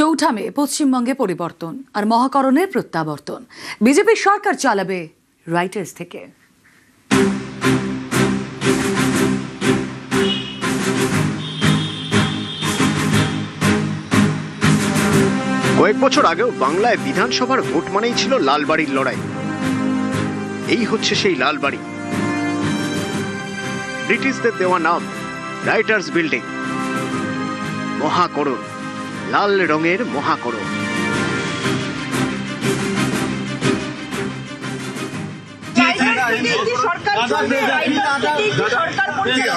চৌঠা মে পশ্চিমবঙ্গে পরিবর্তন আর মহাকরণের প্রত্যাবর্তন। বিজেপি সরকার চালাবে রাইটার্স থেকে। কয়েক বছর আগেও বাংলায় বিধানসভার ভোট মানেই ছিল লালবাড়ির লড়াই। এই হচ্ছে সেই লালবাড়ি, ব্রিটিশদের দেওয়া নাম রাইটার্স বিল্ডিং। মহাকরণ, লাল রঙের মহাকরণ।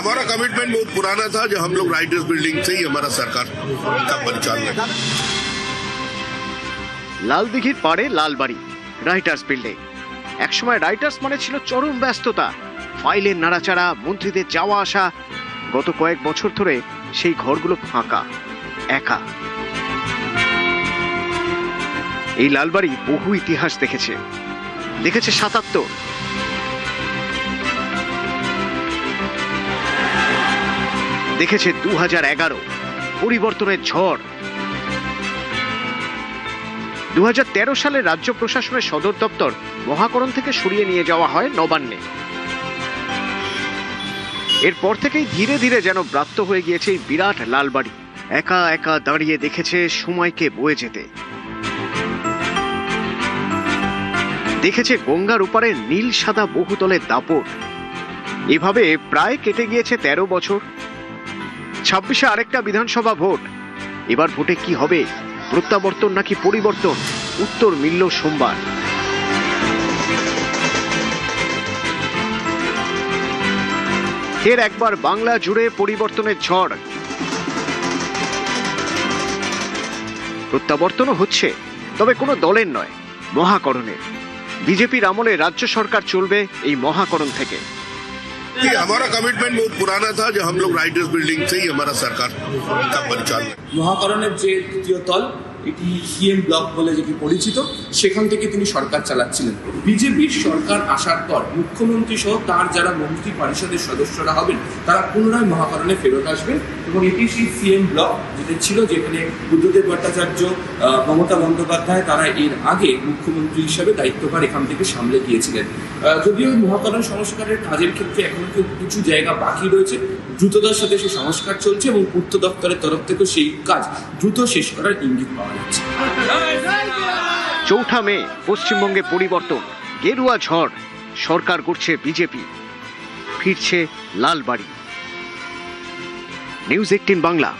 हमारा कमिटमेंट बहुत पुराना था जो हम लोग राइटर्स बिल्डिंग से ही हमारा सरकार का परिचालन है। লালদিঘির পাড়ে লালবাড়ি, রাইটার্স বিল্ডিং। একসময় রাইটার্স মানে ছিল চরম ব্যস্ততা, ফাইলের নাড়াচাড়া, মন্ত্রীদের যাওয়া আসা। গত কয়েক বছর ধরে সেই ঘরগুলো ফাঁকা, একা। এই লালবাড়ি বহু ইতিহাস দেখেছে। ৭৭, দেখেছে 2011 পরিবর্তনের ঝড়। 2013 সালে রাজ্য প্রশাসনের সদর দপ্তর মহাকরণ থেকে সরিয়ে নিয়ে যাওয়া হয় নবান্নে। এরপর থেকেই ধীরে ধীরে যেন ব্রাত্য হয়ে গিয়েছে এই বিরাট লালবাড়ি। একা একা দাঁড়িয়ে দেখেছে সময়কে বয়ে যেতে। দেখেছে গঙ্গার উপারে নীল সাদা বহুতলের দাপট। এভাবে প্রায় কেটে গিয়েছে 13 বছর। 26-এ আরেকটা বিধানসভা ভোট। এবার ভোটে কি হবে, প্রত্যাবর্তন নাকি পরিবর্তন? উত্তর মিলল সোমবার। ফের একবার বাংলা জুড়ে পরিবর্তনের ঝড়। প্রত্যাবর্তনও হচ্ছে, তবে কোনো দলের নয়, মহাকরণের। বিজেপির আমলে রাজ্য সরকার চলবে এই মহাকরণ থেকে। हमारा कमिटमेंट बहुत पुराना था जो हम लोग राइटर्स बिल्डिंग से ही हमारा सरकार का परिचालन है। মহাকরণের যে তৃতীয় তল, এটি সিএম ব্লক বলে যেটি পরিচিত, সেখান থেকে তিনি সরকার চালাচ্ছিলেন। বিজেপির সরকার আসার পর মুখ্যমন্ত্রী সহ তার যারা মন্ত্রী পরিষদের সদস্যরা হবেন তারা পুনরায় মহাকরণে ফেরত আসবেন এবং এটি সেই সিএম ব্লক যেটা ছিল, যেখানে বুদ্ধদেব ভট্টাচার্য, মমতা বন্দ্যোপাধ্যায় তারা এর আগে মুখ্যমন্ত্রী হিসাবে দায়িত্বভার এখান থেকে সামলে গিয়েছিলেন। যদিও মহাকরণ সংস্কারের কাজের ক্ষেত্রে এখনো কিছু জায়গা বাকি রয়েছে, দ্রুততার সাথে সেই সংস্কার চলছে এবং পূর্ত দপ্তরের তরফ থেকে সেই কাজ দ্রুত শেষ করার ইঙ্গিত পাওয়া যাচ্ছে। চৌঠা মে পশ্চিমবঙ্গে পরিবর্তন, গেরুয়া ঝড়। সরকার করছে বিজেপি, ফিরছে লালবাড়ি। নিউজ 18 বাংলা।